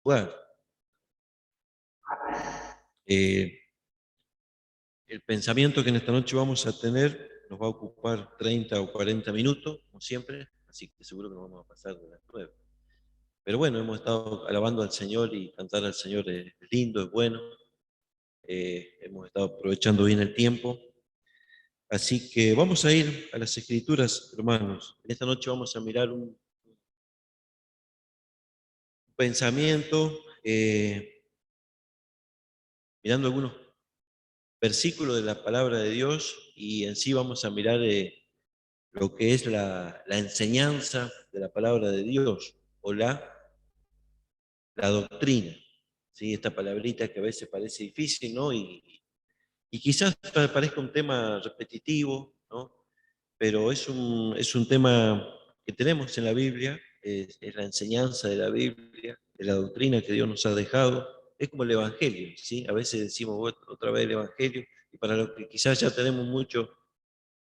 lugar. El pensamiento que en esta noche vamos a tener nos va a ocupar 30 o 40 minutos, como siempre, así que seguro que nos vamos a pasar de las 9. Pero bueno, hemos estado alabando al Señor y cantar al Señor es lindo, es bueno. Hemos estado aprovechando bien el tiempo. Así que vamos a ir a las Escrituras, hermanos. En esta noche vamos a mirar un pensamiento, mirando algunos versículos de la palabra de Dios, y en sí vamos a mirar lo que es la enseñanza de la palabra de Dios, o la doctrina. ¿Sí? Esta palabrita que a veces parece difícil, ¿no? Y quizás parezca un tema repetitivo, ¿no? Pero es un tema que tenemos en la Biblia, es la enseñanza de la Biblia, de la doctrina que Dios nos ha dejado. Es como el Evangelio, ¿sí? A veces decimos otra vez el Evangelio, y para los que quizás ya tenemos muchos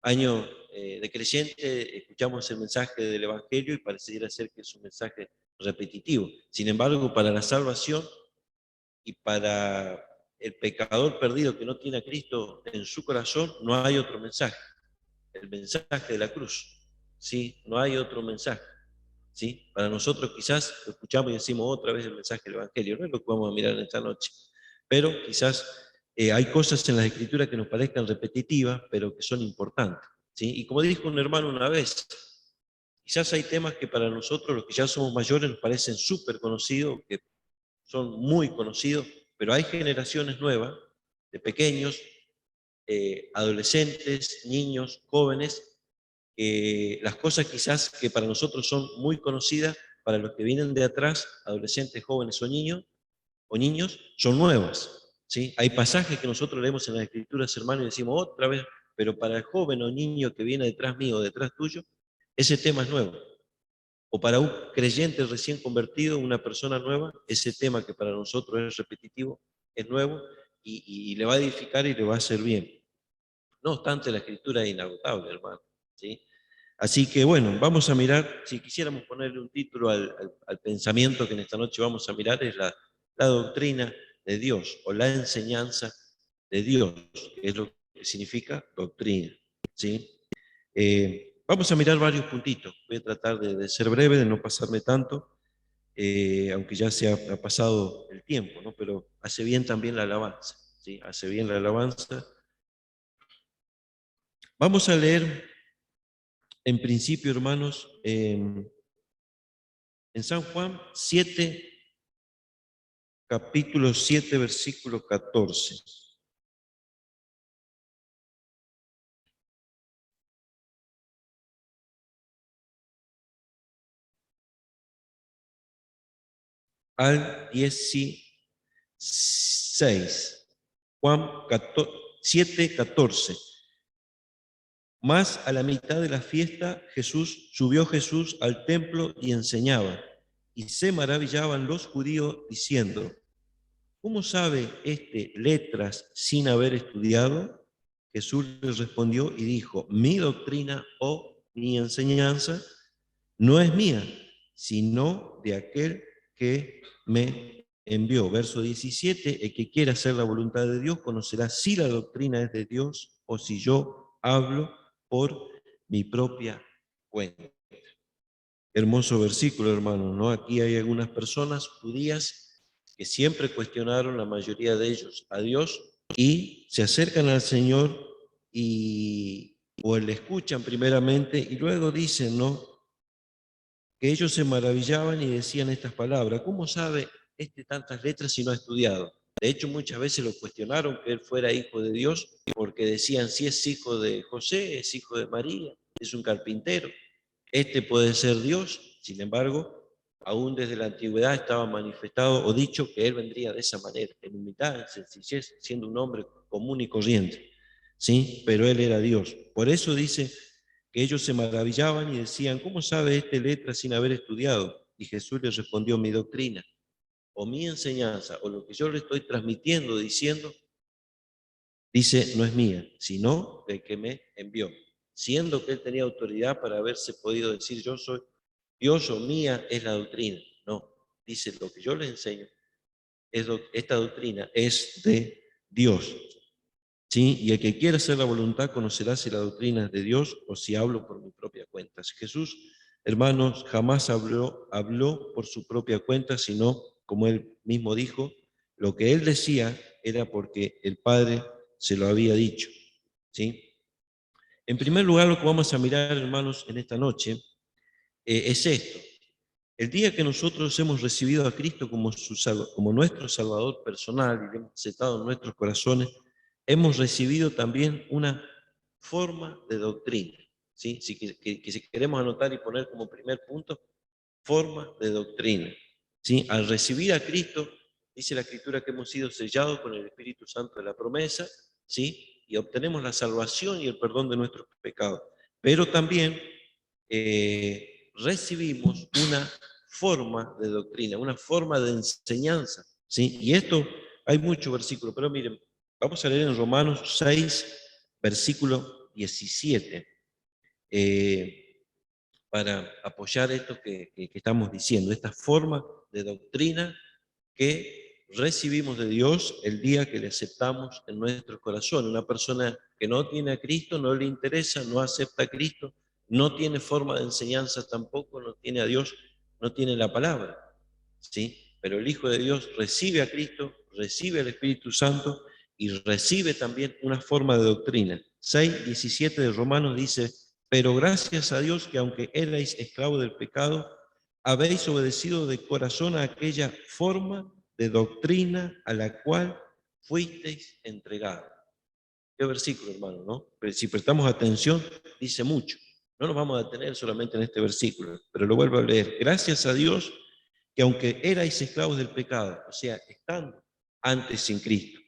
años de creyente, escuchamos el mensaje del Evangelio y pareciera ser que es un mensaje repetitivo. Sin embargo, para la salvación y para el pecador perdido que no tiene a Cristo en su corazón, no hay otro mensaje. El mensaje de la cruz, ¿sí? No hay otro mensaje, ¿sí? Para nosotros quizás lo escuchamos y decimos otra vez el mensaje del Evangelio, no es lo que vamos a mirar en esta noche, pero quizás hay cosas en las Escrituras que nos parezcan repetitivas, pero que son importantes, ¿sí? Y como dijo un hermano una vez, quizás hay temas que para nosotros, los que ya somos mayores, nos parecen súper conocidos, que son muy conocidos, pero hay generaciones nuevas de pequeños, adolescentes, niños, jóvenes, las cosas quizás que para nosotros son muy conocidas, para los que vienen de atrás, adolescentes, jóvenes o niños, son nuevas. ¿Sí? Hay pasajes que nosotros leemos en las Escrituras, hermanos, y decimos otra vez, pero para el joven o niño que viene detrás mío o detrás tuyo, ese tema es nuevo. O para un creyente recién convertido, una persona nueva, ese tema que para nosotros es repetitivo, es nuevo y le va a edificar y le va a hacer bien. No obstante, la Escritura es inagotable, hermano. ¿Sí? Así que bueno, vamos a mirar, si quisiéramos ponerle un título al pensamiento que en esta noche vamos a mirar, es la doctrina de Dios o la enseñanza de Dios, que es lo que significa doctrina. ¿Sí? Vamos a mirar varios puntitos. Voy a tratar de ser breve, de no pasarme tanto, aunque ya se ha pasado el tiempo, ¿no? Pero hace bien también la alabanza. ¿Sí? Hace bien la alabanza. Vamos a leer, en principio, hermanos, en San Juan 7, capítulo 7, versículo 14. Al 16. Juan 7, 14. Más a la mitad de la fiesta, subió Jesús al templo y enseñaba. Y se maravillaban los judíos diciendo, ¿cómo sabe este letras sin haber estudiado? Jesús les respondió y dijo, mi doctrina o mi enseñanza no es mía, sino de aquel que me envió. Verso 17, el que quiera hacer la voluntad de Dios conocerá si la doctrina es de Dios o si yo hablo por mi propia cuenta. Hermoso versículo, hermano, ¿no? Aquí hay algunas personas judías que siempre cuestionaron, la mayoría de ellos, a Dios y se acercan al Señor y o le escuchan primeramente y luego dicen, ¿no? Que ellos se maravillaban y decían estas palabras, ¿cómo sabe tantas letras si no ha estudiado? De hecho, muchas veces lo cuestionaron que él fuera hijo de Dios, porque decían, si es hijo de José, es hijo de María, es un carpintero, puede ser Dios. Sin embargo, aún desde la antigüedad estaba manifestado o dicho que él vendría de esa manera, en humildad, en sencillez, siendo un hombre común y corriente. ¿Sí? Pero él era Dios. Por eso dice que ellos se maravillaban y decían, ¿cómo sabe letra sin haber estudiado? Y Jesús les respondió, mi doctrina, o mi enseñanza, o lo que yo le estoy transmitiendo, diciendo, dice, no es mía, sino del que me envió. Siendo que él tenía autoridad para haberse podido decir, yo soy Dios o mía es la doctrina. No, dice, lo que yo les enseño, esta doctrina es de Dios. ¿Sí? Y el que quiera hacer la voluntad conocerá si la doctrina es de Dios o si hablo por mi propia cuenta. Jesús, hermanos, jamás habló por su propia cuenta, sino, como él mismo dijo, lo que él decía era porque el Padre se lo había dicho. ¿Sí? En primer lugar, lo que vamos a mirar, hermanos, en esta noche es esto. El día que nosotros hemos recibido a Cristo como nuestro Salvador personal y le hemos aceptado en nuestros corazones, hemos recibido también una forma de doctrina. ¿Sí? Si queremos anotar y poner como primer punto, forma de doctrina. ¿Sí? Al recibir a Cristo, dice la Escritura que hemos sido sellados con el Espíritu Santo de la promesa, ¿sí? Y obtenemos la salvación y el perdón de nuestros pecados. Pero también recibimos una forma de doctrina, una forma de enseñanza, ¿sí? Y esto, hay muchos versículos, pero miren, vamos a leer en Romanos 6, versículo 17, para apoyar esto que estamos diciendo, esta forma de doctrina que recibimos de Dios el día que le aceptamos en nuestro corazón. Una persona que no tiene a Cristo, no le interesa, no acepta a Cristo, no tiene forma de enseñanza tampoco, no tiene a Dios, no tiene la palabra, ¿sí? Pero el Hijo de Dios recibe a Cristo, recibe al Espíritu Santo y recibe también una forma de doctrina. 6:17 de Romanos dice, pero gracias a Dios que aunque erais esclavos del pecado, habéis obedecido de corazón a aquella forma de doctrina a la cual fuisteis entregados. Qué versículo, hermano, ¿no? Pero si prestamos atención, dice mucho. No nos vamos a detener solamente en este versículo, pero lo vuelvo a leer. Gracias a Dios que aunque erais esclavos del pecado, o sea, estando antes sin Cristo,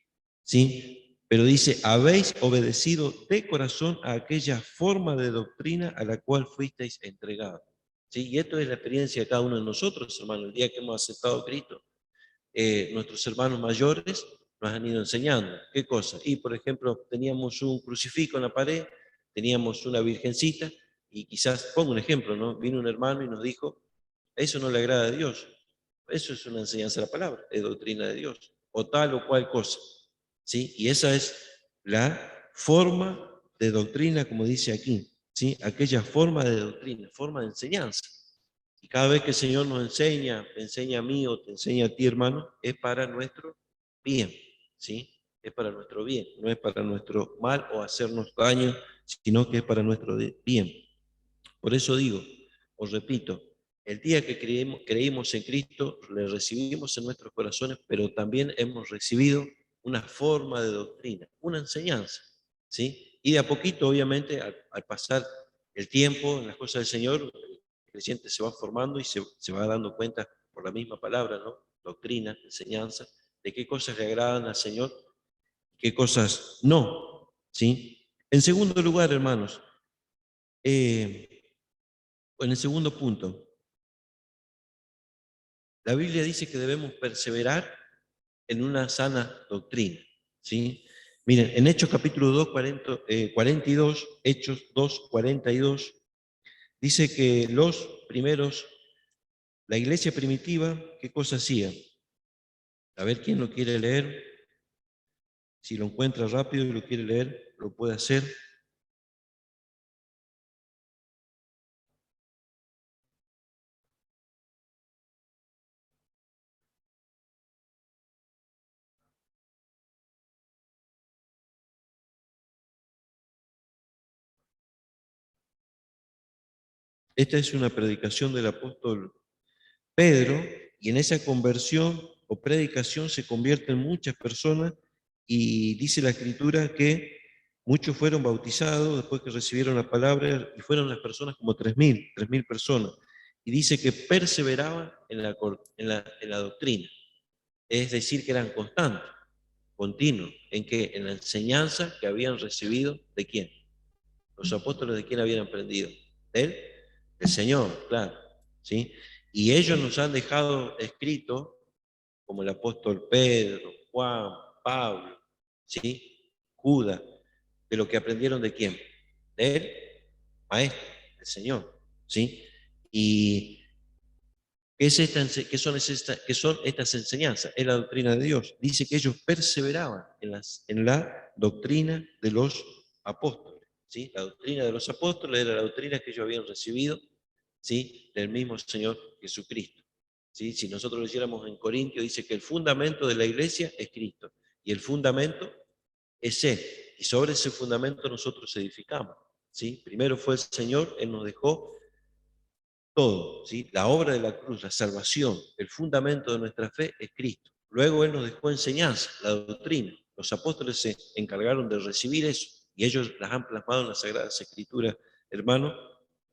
¿sí? Pero dice, habéis obedecido de corazón a aquella forma de doctrina a la cual fuisteis entregados. ¿Sí? Y esto es la experiencia de cada uno de nosotros, hermano, el día que hemos aceptado a Cristo. Nuestros hermanos mayores nos han ido enseñando. ¿Qué cosa? Y, por ejemplo, teníamos un crucifijo en la pared, teníamos una virgencita, y quizás, pongo un ejemplo, ¿no? Vino un hermano y nos dijo, eso no le agrada a Dios, eso es una enseñanza de la palabra, es doctrina de Dios, o tal o cual cosa, ¿sí? Y esa es la forma de doctrina, como dice aquí, ¿sí? Aquella forma de doctrina, forma de enseñanza. Y cada vez que el Señor nos enseña, te enseña a mí o te enseña a ti, hermano, es para nuestro bien, ¿sí? Es para nuestro bien, no es para nuestro mal o hacernos daño, sino que es para nuestro bien. Por eso digo, os repito, el día que creímos en Cristo, le recibimos en nuestros corazones, pero también hemos recibido una forma de doctrina, una enseñanza, ¿sí? Y de a poquito, obviamente, al pasar el tiempo en las cosas del Señor, el creyente se va formando y se va dando cuenta por la misma palabra, ¿no? Doctrina, enseñanza, de qué cosas le agradan al Señor, qué cosas no, ¿sí? En segundo lugar, hermanos, en el segundo punto, la Biblia dice que debemos perseverar en una sana doctrina, ¿sí? Miren, en Hechos capítulo 2, 42, Hechos 2, 42, dice que los primeros, la iglesia primitiva, ¿qué cosa hacía? A ver quién lo quiere leer. Si lo encuentra rápido y lo quiere leer, lo puede hacer. Esta es una predicación del apóstol Pedro, y en esa conversión o predicación se convierten muchas personas y dice la escritura que muchos fueron bautizados después que recibieron la palabra y fueron las personas como 3.000 personas. Y dice que perseveraban en la doctrina, es decir, que eran constantes, continuos, ¿en qué? En la enseñanza que habían recibido, ¿de quién? Los apóstoles, ¿de quién habían aprendido? ¿De él? Del Señor, claro, ¿sí? Y ellos nos han dejado escrito, como el apóstol Pedro, Juan, Pablo, ¿sí? Judas, de lo que aprendieron de quién? De él, maestro, del Señor, ¿sí? Y ¿Qué son estas enseñanzas? Es la doctrina de Dios. Dice que ellos perseveraban en la doctrina de los apóstoles. ¿Sí? La doctrina de los apóstoles era la doctrina que ellos habían recibido, ¿sí?, del mismo Señor Jesucristo. ¿Sí? Si nosotros leyéramos en Corintios, dice que el fundamento de la iglesia es Cristo, y el fundamento es Él, y sobre ese fundamento nosotros edificamos. ¿Sí? Primero fue el Señor, Él nos dejó todo, ¿sí? La obra de la cruz, la salvación, el fundamento de nuestra fe es Cristo. Luego Él nos dejó enseñanza, la doctrina. Los apóstoles se encargaron de recibir eso, y ellos las han plasmado en las Sagradas Escrituras, hermano,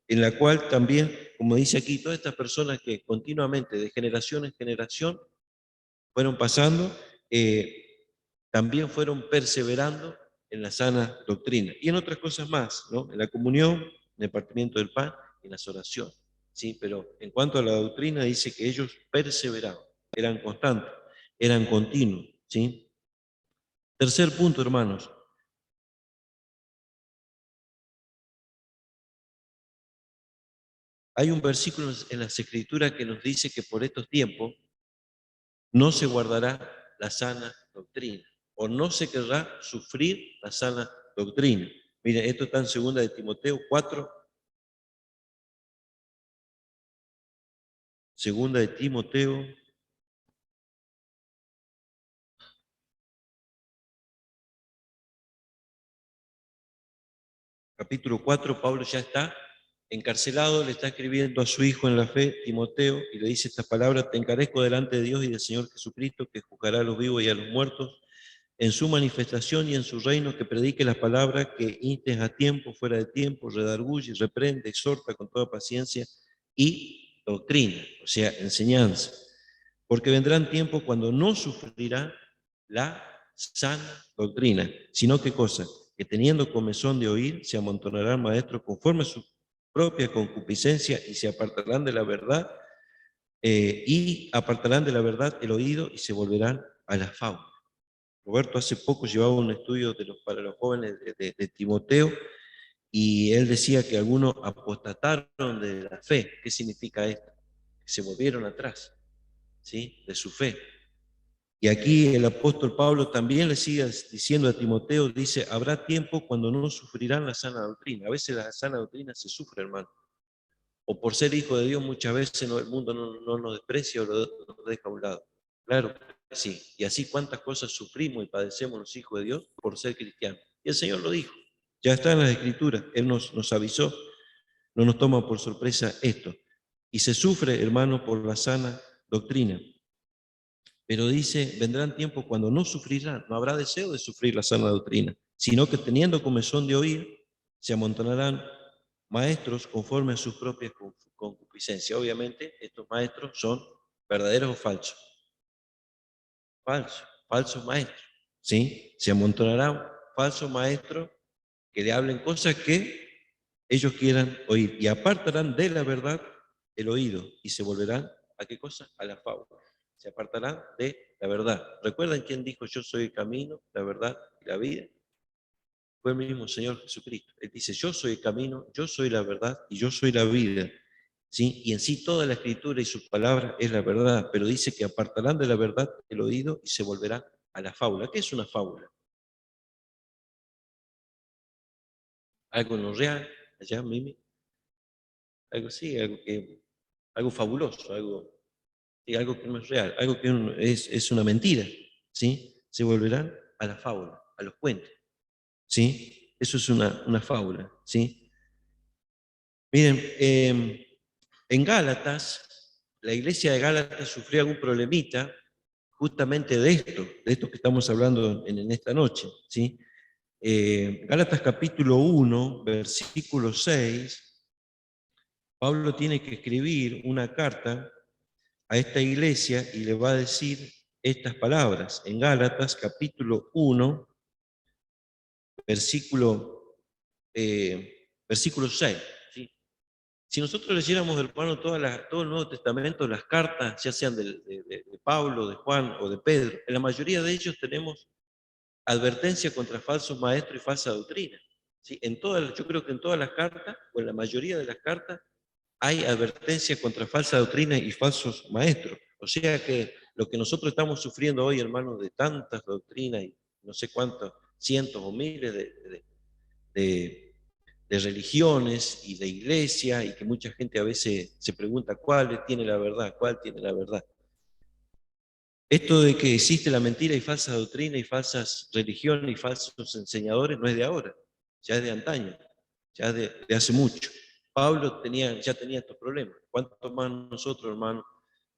en la cual también, como dice aquí, todas estas personas que continuamente, de generación en generación, fueron pasando, también fueron perseverando en la sana doctrina. Y en otras cosas más, ¿no? En la comunión, en el partimiento del pan, en las oraciones. ¿Sí? Pero en cuanto a la doctrina, dice que ellos perseveraban, eran constantes, eran continuos. ¿Sí? Tercer punto, hermanos. Hay un versículo en las Escrituras que nos dice que por estos tiempos no se guardará la sana doctrina, o no se querrá sufrir la sana doctrina. Miren, esto está en 2 de Timoteo 4, 2 de Timoteo, capítulo 4. Pablo ya está encarcelado, le está escribiendo a su hijo en la fe, Timoteo, y le dice estas palabras: te encarezco delante de Dios y del Señor Jesucristo, que juzgará a los vivos y a los muertos, en su manifestación y en su reino, que predique las palabras, que instes a tiempo, fuera de tiempo, redarguye, reprende, exhorta con toda paciencia y doctrina, o sea, enseñanza. Porque vendrán tiempos cuando no sufrirá la sana doctrina, sino que cosa, que teniendo comezón de oír, se amontonarán maestros conforme a su propia concupiscencia y se apartarán de la verdad, y apartarán de la verdad el oído y se volverán a la fábula. Roberto hace poco llevaba un estudio para los jóvenes de Timoteo, y él decía que algunos apostataron de la fe. ¿Qué significa esto? Que se volvieron atrás, ¿sí?, de su fe. Y aquí el apóstol Pablo también le sigue diciendo a Timoteo, dice, habrá tiempo cuando no sufrirán la sana doctrina. A veces la sana doctrina se sufre, hermano. O por ser hijo de Dios muchas veces el mundo no nos desprecia o nos deja a un lado. Claro que sí. Y así cuántas cosas sufrimos y padecemos los hijos de Dios por ser cristianos. Y el Señor lo dijo. Ya está en las Escrituras. Él nos avisó. No nos toma por sorpresa esto. Y se sufre, hermano, por la sana doctrina. Pero dice, vendrán tiempos cuando no sufrirán, no habrá deseo de sufrir la sana doctrina, sino que teniendo comezón de oír, se amontonarán maestros conforme a sus propias concupiscencias. Obviamente, estos maestros son verdaderos o falsos. Falsos maestros. ¿Sí? Se amontonarán falsos maestros que le hablen cosas que ellos quieran oír y apartarán de la verdad el oído y se volverán ¿a qué cosa? A la fábula. Se apartarán de la verdad. ¿Recuerdan quién dijo yo soy el camino, la verdad y la vida? Fue el mismo Señor Jesucristo. Él dice yo soy el camino, yo soy la verdad y yo soy la vida. ¿Sí? Y en sí toda la escritura y sus palabras es la verdad, pero dice que apartarán de la verdad el oído y se volverán a la fábula. ¿Qué es una fábula? Algo no real, allá, Mimi. Algo así, algo fabuloso, algo que no es real, algo que es una mentira, ¿sí? Se volverán a la fábula, a los cuentos, ¿sí? Eso es una fábula, ¿sí? Miren, en Gálatas, la iglesia de Gálatas sufrió algún problemita justamente de esto que estamos hablando en esta noche, ¿sí? Gálatas capítulo 1, versículo 6, Pablo tiene que escribir una carta a esta iglesia y le va a decir estas palabras en Gálatas capítulo 1, versículo, versículo 6. ¿Sí? Si nosotros leyéramos, hermano, todo el Nuevo Testamento, las cartas, ya sean de Pablo, de Juan o de Pedro, en la mayoría de ellos tenemos advertencia contra falsos maestros y falsa doctrina. ¿Sí? Yo creo que en todas las cartas, o en la mayoría de las cartas, hay advertencia contra falsa doctrina y falsos maestros. O sea que lo que nosotros estamos sufriendo hoy, hermanos, de tantas doctrinas y no sé cuántos, cientos o miles de, de religiones y de iglesias, y que mucha gente a veces se pregunta cuál tiene la verdad, cuál tiene la verdad. Esto de que existe la mentira y falsa doctrina y falsas religiones y falsos enseñadores no es de ahora, ya es de antaño, ya de hace mucho. Pablo ya tenía estos problemas. ¿Cuántos más nosotros, hermanos?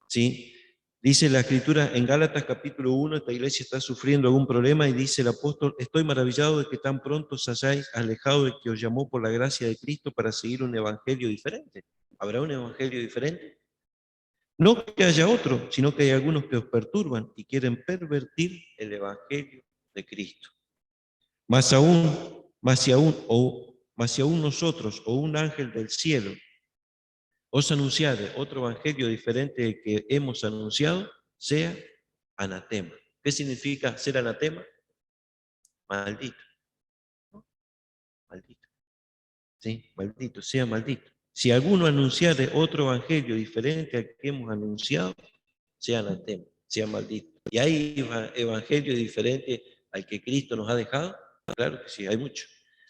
¿Sí? Dice la Escritura en Gálatas capítulo 1, esta iglesia está sufriendo algún problema y dice el apóstol, estoy maravillado de que tan pronto os hayáis alejado de que os llamó por la gracia de Cristo para seguir un evangelio diferente. ¿Habrá un evangelio diferente? No que haya otro, sino que hay algunos que os perturban y quieren pervertir el evangelio de Cristo. Más si aún nosotros o un ángel del cielo os anunciare otro evangelio diferente del que hemos anunciado, sea anatema. ¿Qué significa ser anatema? Maldito. ¿No? Maldito. ¿Sí? Maldito, sea maldito. Si alguno anunciare otro evangelio diferente al que hemos anunciado, sea anatema, sea maldito. ¿Y hay evangelio diferente al que Cristo nos ha dejado? Claro que sí, hay mucho.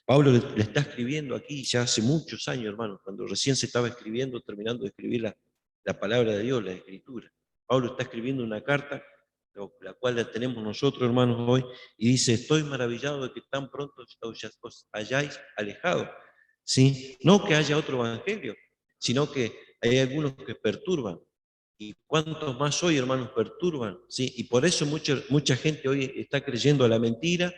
Pablo le está escribiendo aquí ya hace muchos años, hermano, cuando recién se estaba escribiendo, terminando de escribir la palabra de Dios, la Escritura. Pablo está escribiendo una carta, la cual la tenemos nosotros, hermanos, hoy, y dice, estoy maravillado de que tan pronto os hayáis alejado. ¿Sí? No que haya otro evangelio, sino que hay algunos que perturban. ¿Y cuántos más hoy, hermanos, perturban? ¿Sí? Y por eso mucha gente hoy está creyendo a la mentira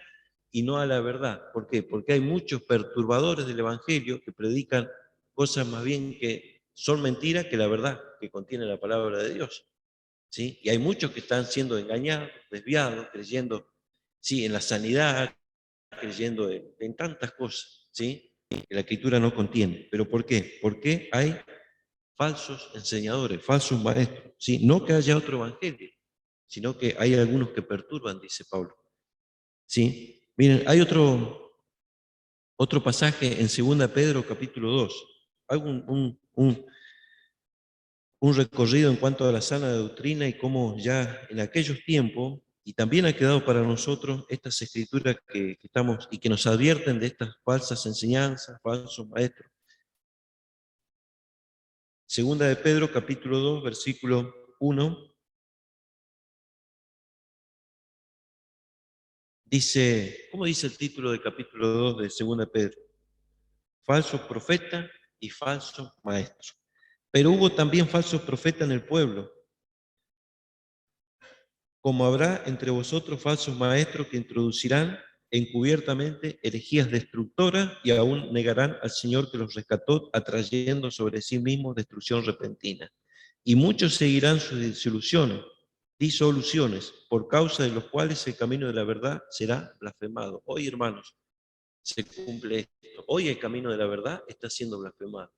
y no a la verdad. ¿Por qué? Porque hay muchos perturbadores del Evangelio que predican cosas más bien que son mentiras que la verdad que contiene la palabra de Dios. ¿Sí? Y hay muchos que están siendo engañados, desviados, creyendo, sí, en la sanidad, creyendo en tantas cosas, ¿sí? Que la Escritura no contiene. ¿Pero por qué? Porque hay falsos enseñadores, falsos maestros, ¿sí? No que haya otro evangelio, sino que hay algunos que perturban, dice Pablo, ¿sí? Miren, hay otro pasaje en 2 Pedro capítulo 2. Hago un recorrido en cuanto a la sana doctrina y cómo ya en aquellos tiempos, y también ha quedado para nosotros estas escrituras que estamos y que nos advierten de estas falsas enseñanzas, falsos maestros. 2 Pedro capítulo 2, versículo 1. Dice, ¿cómo dice el título del capítulo 2 de 2 Pedro? Falsos profetas y falsos maestros. Pero hubo también falsos profetas en el pueblo, como habrá entre vosotros falsos maestros que introducirán encubiertamente herejías destructoras y aún negarán al Señor que los rescató, atrayendo sobre sí mismos destrucción repentina. Y muchos seguirán sus disoluciones, por causa de los cuales el camino de la verdad será blasfemado. Hoy, hermanos, se cumple esto. Hoy el camino de la verdad está siendo blasfemado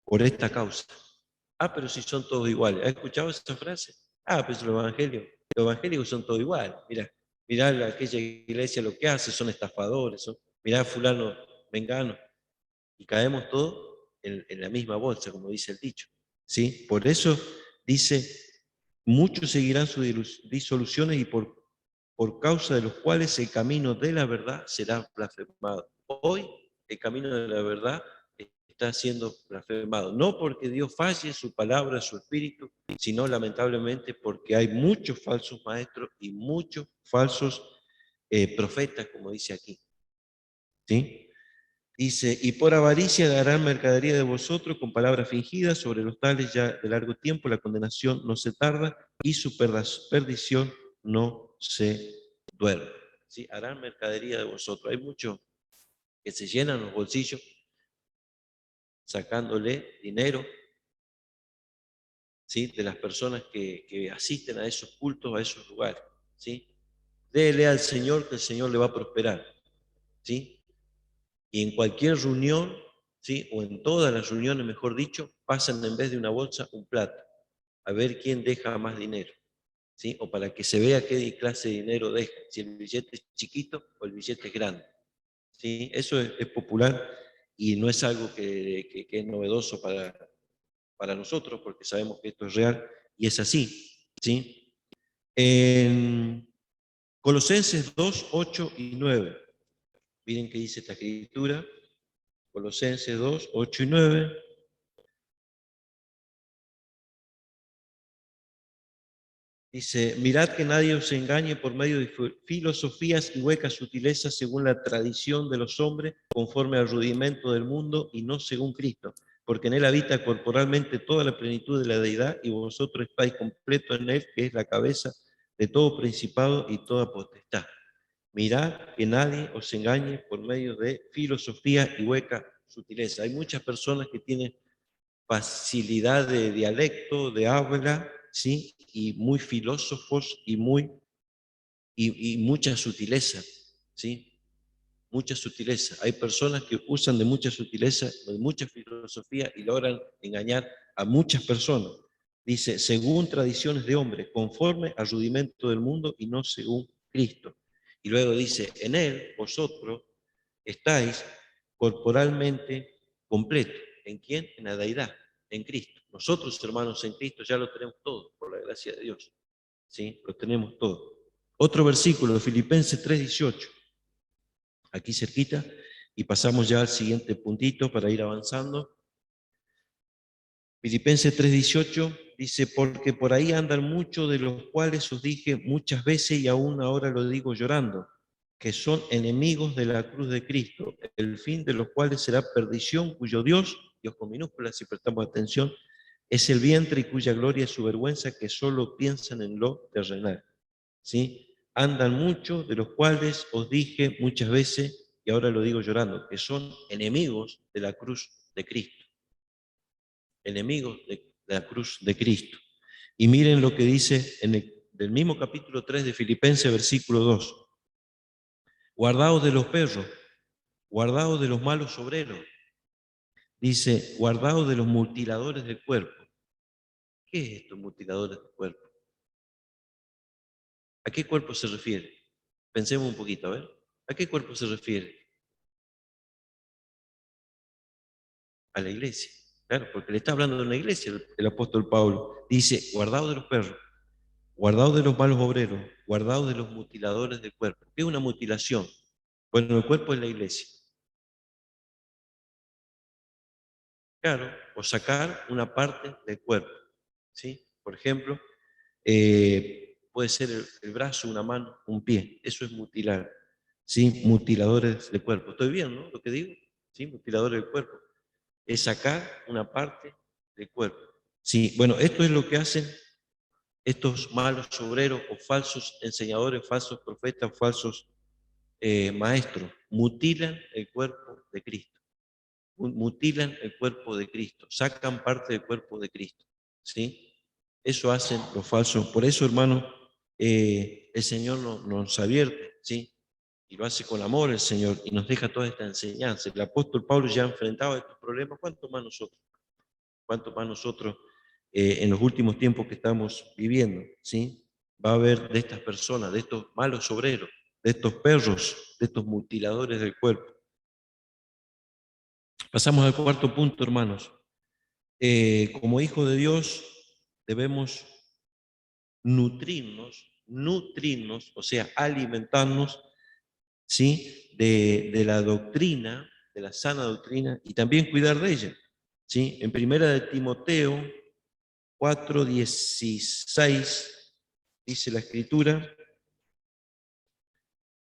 por esta causa. Ah, pero si son todos iguales. ¿Has escuchado esa frase? Ah, pero los evangélicos son todos iguales. Mirá aquella iglesia lo que hace, son estafadores, mirá fulano, mengano. Y caemos todos en la misma bolsa, como dice el dicho. ¿Sí? Por eso dice, muchos seguirán sus disoluciones y por causa de los cuales el camino de la verdad será blasfemado. Hoy el camino de la verdad está siendo blasfemado, no porque Dios falle su palabra, su espíritu, sino lamentablemente porque hay muchos falsos maestros y muchos falsos profetas, como dice aquí. ¿Sí? Dice, y por avaricia harán mercadería de vosotros con palabras fingidas, sobre los tales ya de largo tiempo la condenación no se tarda y su perdición no se duerme. ¿Sí? Harán mercadería de vosotros. Hay muchos que se llenan los bolsillos sacándole dinero, ¿sí? De las personas que asisten a esos cultos, a esos lugares. ¿Sí? Dele al Señor que el Señor le va a prosperar. ¿Sí? Y en cualquier reunión, ¿sí? O en todas las reuniones, mejor dicho, pasan en vez de una bolsa un plato, a ver quién deja más dinero, ¿sí? O para que se vea qué clase de dinero deja, si el billete es chiquito o el billete es grande. ¿Sí? Eso es popular y no es algo que es novedoso para nosotros, porque sabemos que esto es real y es así, ¿sí? En Colosenses 2, 8 y 9, miren qué dice esta escritura, Colosenses 2, 8 y 9. Dice, mirad que nadie os engañe por medio de filosofías y huecas sutilezas según la tradición de los hombres, conforme al rudimento del mundo y no según Cristo, porque en él habita corporalmente toda la plenitud de la deidad y vosotros estáis completos en él, que es la cabeza de todo principado y toda potestad. Mirad que nadie os engañe por medio de filosofía y hueca sutileza. Hay muchas personas que tienen facilidad de dialecto, de habla, ¿sí? Y muy filósofos y mucha sutileza, ¿sí? Mucha sutileza. Hay personas que usan de mucha sutileza, de mucha filosofía y logran engañar a muchas personas. Dice, según tradiciones de hombres, conforme al rudimento del mundo y no según Cristo. Y luego dice, en él vosotros estáis corporalmente completos. ¿En quién? En la deidad, en Cristo. Nosotros, hermanos, en Cristo ya lo tenemos todo, por la gracia de Dios. ¿Sí? Lo tenemos todo. Otro versículo, Filipenses 3:18. Aquí cerquita, y pasamos ya al siguiente puntito para ir avanzando. Filipenses 3:18 dice, porque por ahí andan muchos de los cuales os dije muchas veces y aún ahora lo digo llorando, que son enemigos de la cruz de Cristo, el fin de los cuales será perdición, cuyo Dios con minúsculas si prestamos atención, es el vientre y cuya gloria es su vergüenza, que solo piensan en lo terrenal. ¿Sí? Andan muchos de los cuales os dije muchas veces, y ahora lo digo llorando, que son enemigos de la cruz de Cristo. Enemigos de la cruz de Cristo. Y miren lo que dice del mismo capítulo 3 de Filipenses, versículo 2. Guardaos de los perros, guardaos de los malos obreros. Dice, guardaos de los mutiladores del cuerpo. ¿Qué es esto, mutiladores del cuerpo? ¿A qué cuerpo se refiere? Pensemos un poquito, a ver. ¿A qué cuerpo se refiere? A la iglesia. Claro, porque le está hablando de una iglesia el apóstol Pablo. Dice, guardaos de los perros, guardaos de los malos obreros, guardaos de los mutiladores del cuerpo. ¿Qué es una mutilación? Bueno, el cuerpo es la iglesia. Claro, o sacar una parte del cuerpo. ¿Sí? Por ejemplo, puede ser el brazo, una mano, un pie. Eso es mutilar. ¿Sí? Mutiladores del cuerpo. ¿Estoy bien, no? Lo que digo. ¿Sí? Mutiladores del cuerpo. Es sacar una parte del cuerpo. Sí, bueno, esto es lo que hacen estos malos obreros o falsos enseñadores, falsos profetas, falsos maestros. Mutilan el cuerpo de Cristo. Mutilan el cuerpo de Cristo. Sacan parte del cuerpo de Cristo. ¿Sí? Eso hacen los falsos. Por eso, hermano, el Señor nos advierte, ¿sí? Y lo hace con amor el Señor y nos deja toda esta enseñanza. El apóstol Pablo ya ha enfrentado estos problemas. ¿Cuánto más nosotros? ¿Cuánto más nosotros en los últimos tiempos que estamos viviendo? ¿Sí? Va a haber de estas personas, de estos malos obreros, de estos perros, de estos mutiladores del cuerpo. Pasamos al cuarto punto, hermanos. Como hijos de Dios debemos nutrirnos, o sea, alimentarnos, ¿sí? De la doctrina, de la sana doctrina, y también cuidar de ella, ¿sí? En primera de Timoteo 4:16 dice la escritura,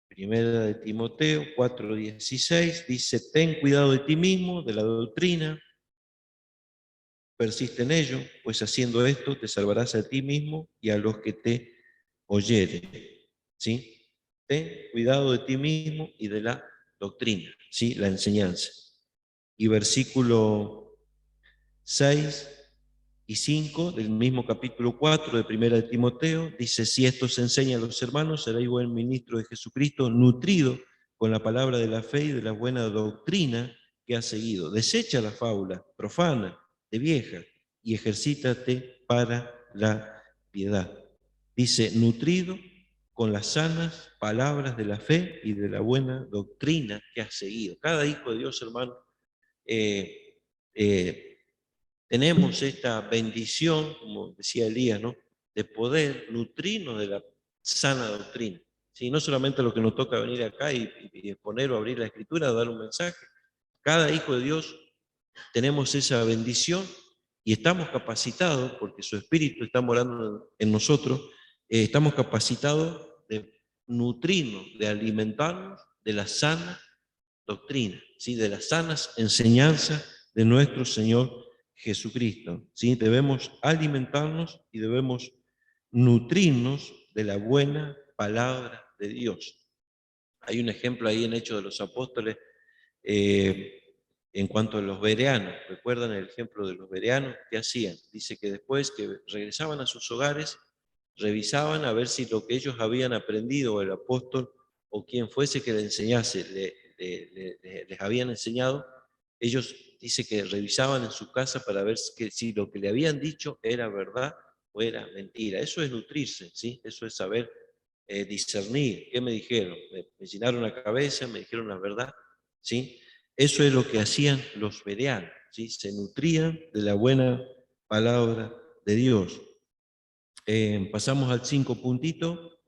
primera de Timoteo 4:16 dice, ten cuidado de ti mismo, de la doctrina, persiste en ello, pues haciendo esto te salvarás a ti mismo y a los que te oyeren. ¿Sí? Ten cuidado de ti mismo y de la doctrina, ¿sí? La enseñanza. Y versículo 6 y 5 del mismo capítulo 4 de primera de Timoteo, dice, si esto se enseña a los hermanos, seréis buen ministro de Jesucristo, nutrido con la palabra de la fe y de la buena doctrina que has seguido. Desecha la fábula profana, de vieja, y ejercítate para la piedad. Dice, nutrido con las sanas palabras de la fe y de la buena doctrina que has seguido. Cada hijo de Dios, hermano, eh, eh, tenemos esta bendición, como decía Elías, ¿no?, de poder nutrirnos de la sana doctrina. ¿Sí? No solamente lo que nos toca venir acá y exponer o abrir la escritura, dar un mensaje. Cada hijo de Dios tenemos esa bendición y estamos capacitados, porque su Espíritu está morando en nosotros, estamos capacitados de nutrirnos, de alimentarnos de la sana doctrina, ¿sí?, de las sanas enseñanzas de nuestro Señor Jesucristo. ¿Sí? Debemos alimentarnos y debemos nutrirnos de la buena palabra de Dios. Hay un ejemplo ahí en Hechos de los Apóstoles, eh, en cuanto a los bereanos. ¿Recuerdan el ejemplo de los bereanos? ¿Qué hacían? Dice que después que regresaban a sus hogares, revisaban a ver si lo que ellos habían aprendido, el apóstol o quien fuese que le enseñase, les habían enseñado. Ellos, dice que revisaban en su casa para ver si lo que le habían dicho era verdad o era mentira. Eso es nutrirse, ¿sí? Eso es saber discernir. ¿Qué me dijeron? Me llenaron la cabeza, me dijeron la verdad, ¿sí? Eso es lo que hacían los bereanos, ¿sí? Se nutrían de la buena palabra de Dios. Pasamos al 5 puntito.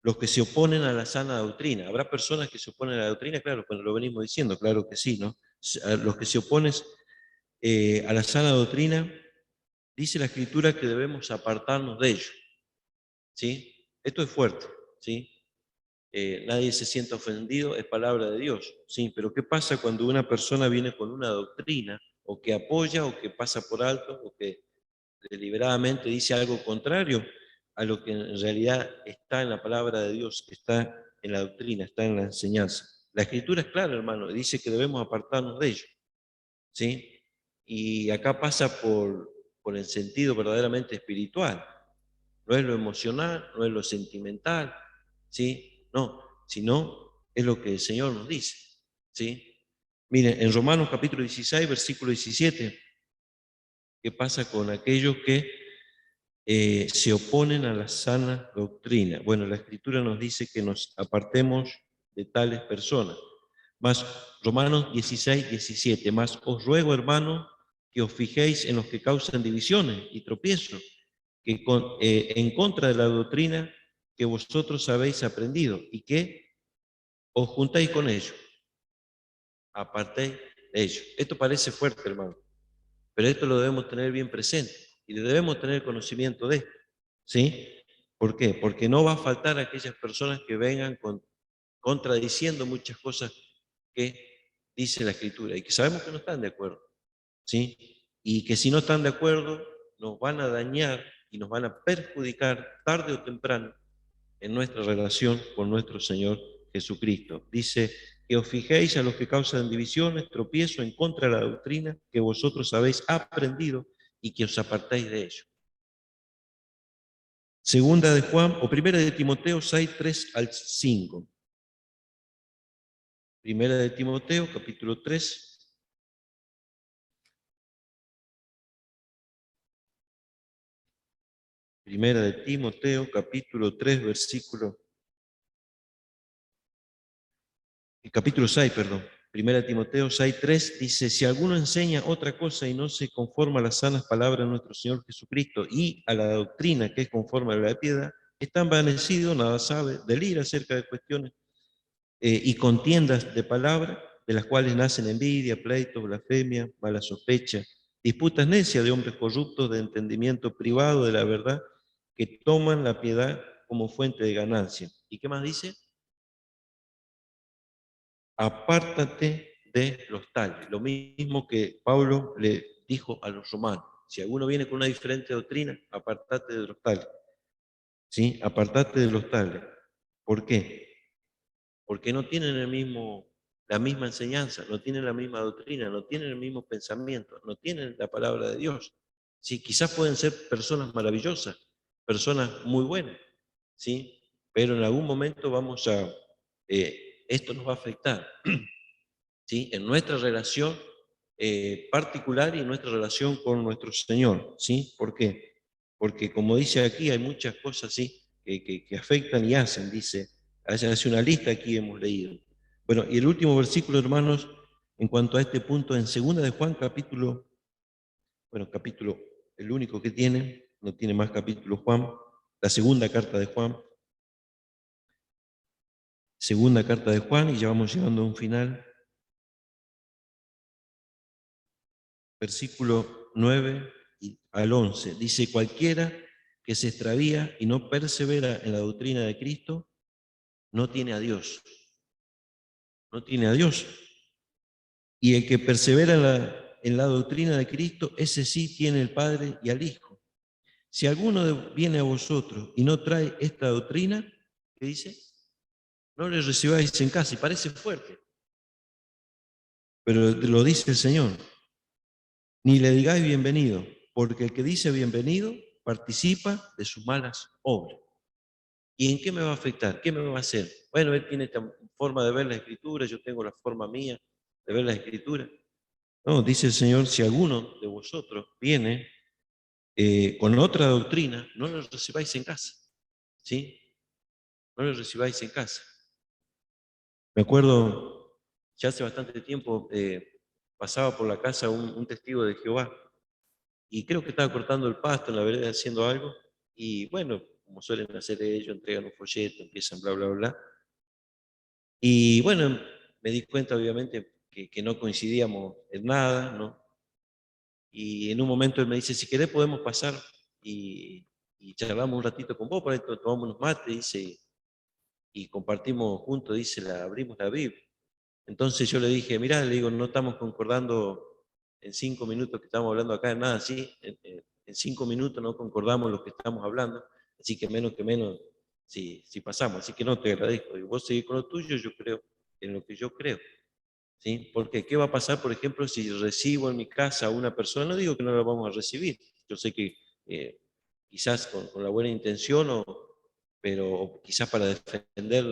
Los que se oponen a la sana doctrina. ¿Habrá personas que se oponen a la doctrina? Claro, cuando lo venimos diciendo, claro que sí, ¿no? Los que se oponen a la sana doctrina, dice la Escritura que debemos apartarnos de ellos, ¿sí? Esto es fuerte, ¿sí? Nadie se sienta ofendido, es palabra de Dios, ¿sí? Pero ¿qué pasa cuando una persona viene con una doctrina, o que apoya, o que pasa por alto, o que deliberadamente dice algo contrario a lo que en realidad está en la palabra de Dios, está en la doctrina, está en la enseñanza? La Escritura es clara, hermano, dice que debemos apartarnos de ellos, ¿sí? Y acá pasa por el sentido verdaderamente espiritual. No es lo emocional, no es lo sentimental, ¿sí? No, sino es lo que el Señor nos dice, ¿sí? Miren, en Romanos capítulo 16, versículo 17, ¿qué pasa con aquellos que se oponen a la sana doctrina? Bueno, la Escritura nos dice que nos apartemos de tales personas. Más Romanos 16, 17, más os ruego, hermano, que os fijéis en los que causan divisiones y tropiezos, que en contra de la doctrina que vosotros habéis aprendido, y que os juntáis con ellos, apartéis de ellos. Esto parece fuerte, hermano, pero esto lo debemos tener bien presente y debemos tener conocimiento de esto, ¿sí? ¿Por qué? Porque no va a faltar aquellas personas que vengan contradiciendo muchas cosas que dice la Escritura y que sabemos que no están de acuerdo, ¿sí? Y que si no están de acuerdo nos van a dañar y nos van a perjudicar tarde o temprano en nuestra relación con nuestro Señor Jesucristo. Dice que os fijéis a los que causan divisiones, tropiezo en contra de la doctrina que vosotros habéis aprendido y que os apartáis de ello. Segunda de Juan, o primera de Timoteo 6, 3 al 5. Primera de Timoteo, capítulo 3. Primera de Timoteo, capítulo 3, capítulo 6, perdón. Primera de Timoteo 6, 3 dice: si alguno enseña otra cosa y no se conforma a las sanas palabras de nuestro Señor Jesucristo y a la doctrina que es conforme a la piedad, está envanecido, nada sabe, delira acerca de cuestiones y contiendas de palabra, de las cuales nacen envidia, pleitos, blasfemia, mala sospecha, disputas necias de hombres corruptos de entendimiento privado de la verdad, que toman la piedad como fuente de ganancia. ¿Y qué más dice? Apártate de los tales. Lo mismo que Pablo le dijo a los romanos. Si alguno viene con una diferente doctrina, apártate de los tales. ¿Sí? Apártate de los tales. ¿Por qué? Porque no tienen la misma enseñanza, no tienen la misma doctrina, no tienen el mismo pensamiento, no tienen la palabra de Dios. Sí, quizás pueden ser personas maravillosas, personas muy buenas, ¿sí? Pero en algún momento esto nos va a afectar, ¿sí? En nuestra relación particular y en nuestra relación con nuestro Señor, ¿sí? ¿Por qué? Porque como dice aquí, hay muchas cosas, ¿sí?, que afectan y hacen, dice, hace una lista aquí hemos leído. Bueno, y el último versículo, hermanos, en cuanto a este punto, en 2 de Juan, capítulo, el único que tiene, no tiene más capítulos Juan, la segunda carta de Juan, y ya vamos llegando a un final. Versículo 9 al 11, dice: cualquiera que se extravía y no persevera en la doctrina de Cristo, no tiene a Dios. No tiene a Dios. Y el que persevera en la doctrina de Cristo, ese sí tiene el Padre y al Hijo. Si alguno viene a vosotros y no trae esta doctrina, ¿qué dice? No le recibáis en casa. Y parece fuerte, pero lo dice el Señor. Ni le digáis bienvenido, porque el que dice bienvenido participa de sus malas obras. ¿Y en qué me va a afectar? ¿Qué me va a hacer? Bueno, él tiene esta forma de ver la Escritura, yo tengo la forma mía de ver la Escritura. No, dice el Señor: si alguno de vosotros viene con otra doctrina, no lo recibáis en casa. ¿Sí? No lo recibáis en casa. Me acuerdo, ya hace bastante tiempo, pasaba por la casa un testigo de Jehová, y creo que estaba cortando el pasto en la vereda haciendo algo, y bueno, como suelen hacer ellos, entregan un folleto, empiezan bla, bla, bla. Y bueno, me di cuenta obviamente que no coincidíamos en nada, ¿no? Y en un momento él me dice: si querés podemos pasar y charlamos un ratito con vos, por ahí tomamos unos mates, dice, y compartimos juntos, dice, abrimos la Biblia. Entonces yo le dije: mirá, le digo, no estamos concordando en 5 minutos que estamos hablando acá, en nada así, en 5 minutos no concordamos lo que estamos hablando, así que menos, si pasamos, así que no, te agradezco. Y vos seguís con lo tuyo, yo creo en lo que yo creo. ¿Sí? Porque ¿qué va a pasar, por ejemplo, si recibo en mi casa a una persona? No digo que no la vamos a recibir, yo sé que quizás con la buena intención, pero quizás para defender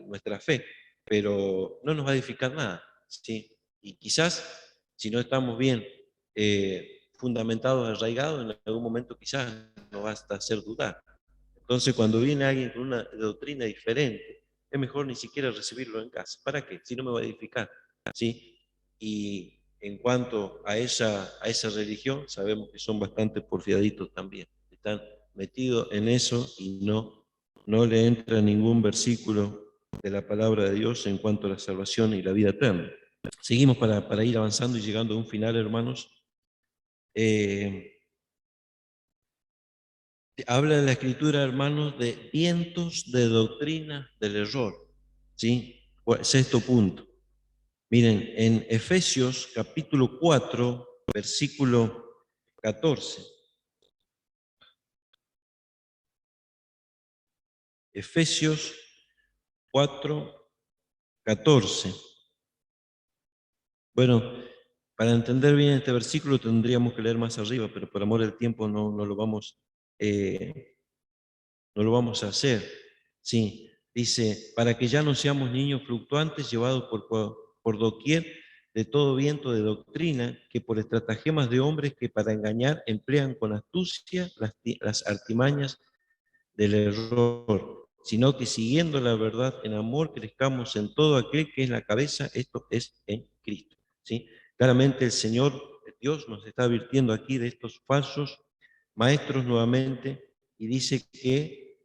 nuestra fe, pero no nos va a edificar nada, ¿sí? Y quizás, si no estamos bien fundamentados, arraigados, en algún momento quizás nos va hasta hacer dudar. Entonces, cuando viene alguien con una doctrina diferente, es mejor ni siquiera recibirlo en casa. ¿Para qué? Si no me va a edificar, ¿sí? Y en cuanto a esa religión, sabemos que son bastante porfiaditos también. Están metidos en eso y no le entra ningún versículo de la palabra de Dios en cuanto a la salvación y la vida eterna. Seguimos para ir avanzando y llegando a un final, hermanos. Habla de la Escritura, hermanos, de vientos de doctrina del error. ¿Sí? Sexto punto. Miren, en Efesios capítulo 4, versículo 14. Efesios 4, 14. Bueno, para entender bien este versículo tendríamos que leer más arriba, pero por amor del tiempo no lo vamos a hacer. Sí, dice: para que ya no seamos niños fluctuantes llevados por doquier de todo viento de doctrina, que por estratagemas de hombres que para engañar emplean con astucia las artimañas del error, sino que siguiendo la verdad en amor crezcamos en todo aquel que es la cabeza, esto es en Cristo. ¿Sí? Claramente el Señor, Dios, nos está advirtiendo aquí de estos falsos maestros nuevamente, y dice que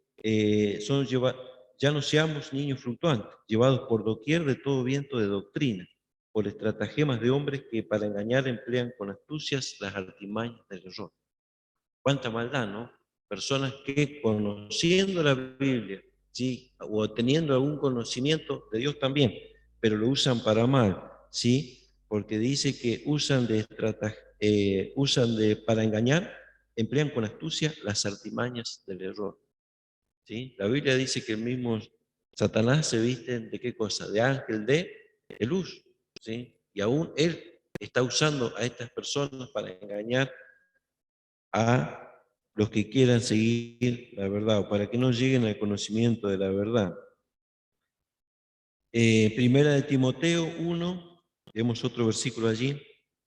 ya no seamos niños fluctuantes, llevados por doquier de todo viento de doctrina, por estratagemas de hombres que para engañar emplean con astucias las artimañas del error. Cuánta maldad, ¿no? Personas que conociendo la Biblia, ¿sí? O teniendo algún conocimiento de Dios también, pero lo usan para mal, ¿sí? Porque dice que para engañar, emplean con astucia las artimañas del error, ¿sí? La Biblia dice que el mismo Satanás se viste de qué cosa, de ángel de luz, ¿sí? Y aún él está usando a estas personas para engañar a los que quieran seguir la verdad, o para que no lleguen al conocimiento de la verdad. Primera de Timoteo 1, vemos otro versículo allí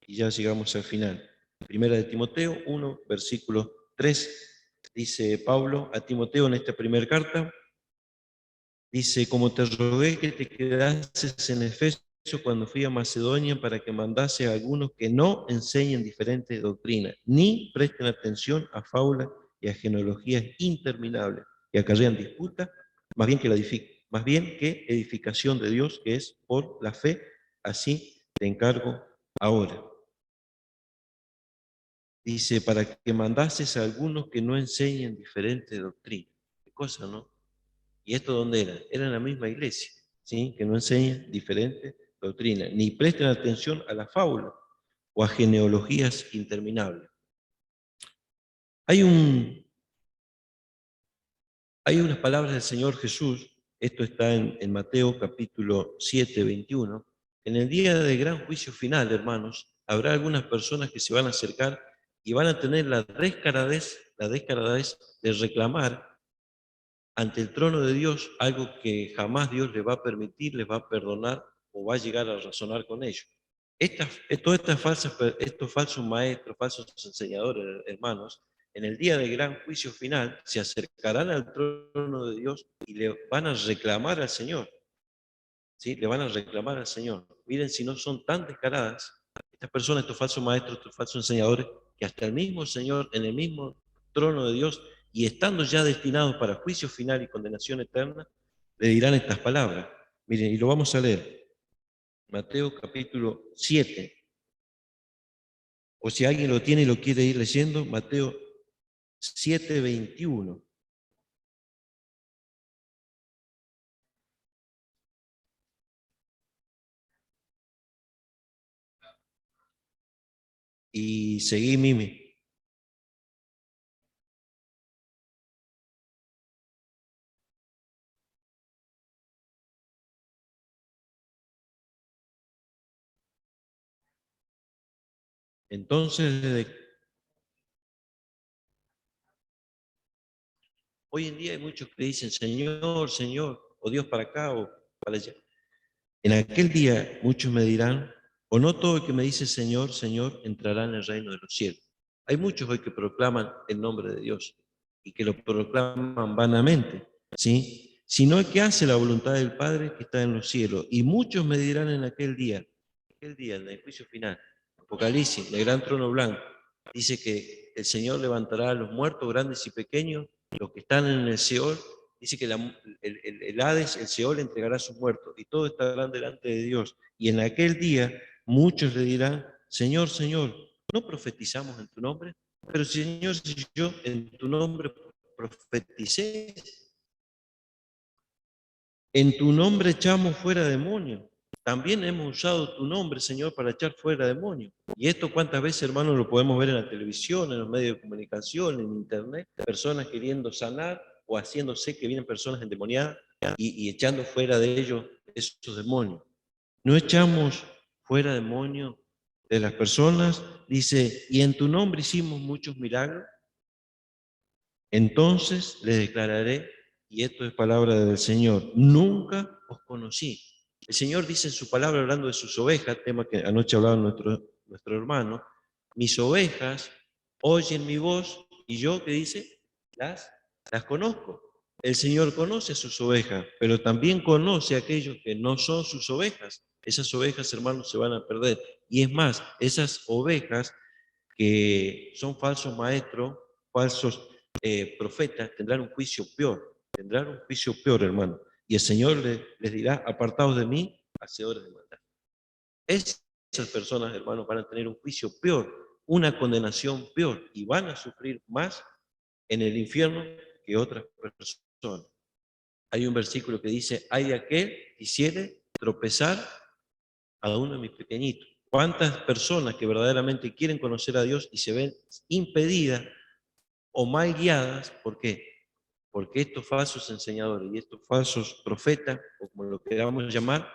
y ya llegamos al final. Primera de Timoteo 1, versículo 3, dice Pablo a Timoteo en esta primera carta: Dice, como te rogué que te quedases en Efeso cuando fui a Macedonia para que mandase a algunos que no enseñen diferentes doctrinas, ni presten atención a fábulas y a genealogías interminables que acarrean disputas, más bien que edificación de Dios, que es por la fe, así te encargo ahora. Dice, para que mandases a algunos que no enseñen diferentes doctrinas. ¿Qué cosa, no? ¿Y esto dónde era? Era en la misma iglesia, ¿sí? Que no enseñan diferentes doctrinas, ni presten atención a la fábula o a genealogías interminables. Hay, hay unas palabras del Señor Jesús, esto está en Mateo capítulo 7, 21. En el día del gran juicio final, hermanos, habrá algunas personas que se van a acercar y van a tener la descaradez de reclamar ante el trono de Dios algo que jamás Dios les va a permitir, les va a perdonar o va a llegar a razonar con ellos. Estos falsos maestros, falsos enseñadores, hermanos, en el día del gran juicio final se acercarán al trono de Dios y le van a reclamar al Señor. ¿Sí? Le van a reclamar al Señor. Miren si no son tan descaradas estas personas, estos falsos maestros, estos falsos enseñadores, que hasta el mismo Señor, en el mismo trono de Dios, y estando ya destinados para juicio final y condenación eterna, le dirán estas palabras. Miren, y lo vamos a leer. Mateo capítulo 7. O si alguien lo tiene y lo quiere ir leyendo, Mateo 7, 21. Y seguí, Mimi. Entonces, hoy en día hay muchos que dicen, Señor, Señor, o Dios para acá o para allá. En aquel día muchos me dirán, o no todo el que me dice Señor, Señor, entrará en el reino de los cielos. Hay muchos hoy que proclaman el nombre de Dios y que lo proclaman vanamente, ¿sí? Sino el que hace la voluntad del Padre que está en los cielos. Y muchos me dirán en aquel día, en el juicio final, Apocalipsis, en el gran trono blanco, dice que el Señor levantará a los muertos, grandes y pequeños, los que están en el Seol. Dice que el Hades, el Seol, entregará a sus muertos y todos estarán delante de Dios. Y en aquel día muchos le dirán, Señor, Señor, ¿no profetizamos en tu nombre? Pero Señor, si yo en tu nombre profeticé, en tu nombre echamos fuera demonios. También hemos usado tu nombre, Señor, para echar fuera demonios. Y esto cuántas veces, hermanos, lo podemos ver en la televisión, en los medios de comunicación, en internet, personas queriendo sanar o haciéndose que vienen personas endemoniadas y echando fuera de ellos esos demonios. No echamos fuera demonios de las personas, dice, y en tu nombre hicimos muchos milagros. Entonces les declararé, y esto es palabra del Señor, nunca os conocí. El Señor dice en su palabra, hablando de sus ovejas, tema que anoche hablaba nuestro hermano, mis ovejas oyen mi voz y yo, ¿qué dice? Las conozco. El Señor conoce a sus ovejas, pero también conoce a aquellos que no son sus ovejas. Esas ovejas, hermanos, se van a perder. Y es más, esas ovejas que son falsos maestros, falsos profetas, tendrán un juicio peor, hermano. Y el Señor les dirá, apartados de mí, hacedores de maldad. Esas personas, hermanos, van a tener un juicio peor, una condenación peor, y van a sufrir más en el infierno que otras personas. Hay un versículo que dice, hay de aquel que quisiere tropezar a uno de mis pequeñitos. ¿Cuántas personas que verdaderamente quieren conocer a Dios y se ven impedidas o mal guiadas? ¿Por qué? Porque estos falsos enseñadores y estos falsos profetas, o como lo queramos llamar,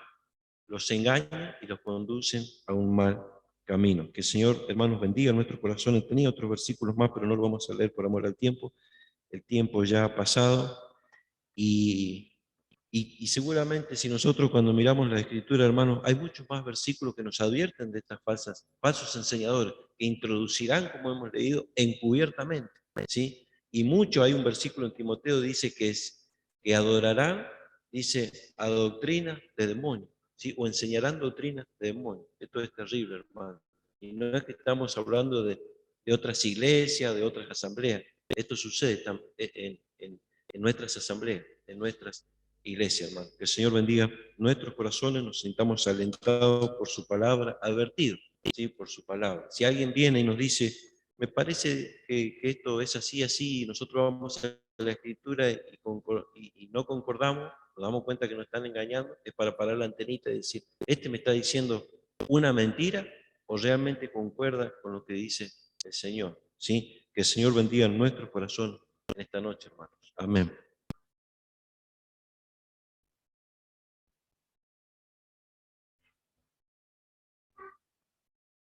los engañan y los conducen a un mal camino. Que el Señor, hermanos, bendiga nuestros corazones. Tenía otros versículos más, pero no lo vamos a leer por amor al tiempo. El tiempo ya ha pasado y y seguramente si nosotros cuando miramos la Escritura, hermanos, hay muchos más versículos que nos advierten de estas falsos enseñadores, que introducirán, como hemos leído, encubiertamente, ¿sí? Y mucho, hay un versículo en Timoteo, dice que adorarán, dice a doctrina de demonios, ¿sí? O enseñarán doctrinas de demonios. Esto es terrible, hermano. Y no es que estamos hablando de otras iglesias, de otras asambleas. Esto sucede en nuestras asambleas, en nuestras iglesias, hermano. Que el Señor bendiga nuestros corazones, nos sintamos alentados por su palabra, advertidos, ¿sí? Por su palabra. Si alguien viene y nos dice, me parece que esto es así, así, y nosotros vamos a la Escritura y no concordamos, nos damos cuenta que nos están engañando, es para parar la antenita y decir, este me está diciendo una mentira o realmente concuerda con lo que dice el Señor, ¿sí? Que el Señor bendiga nuestro corazón en esta noche, hermanos. Amén.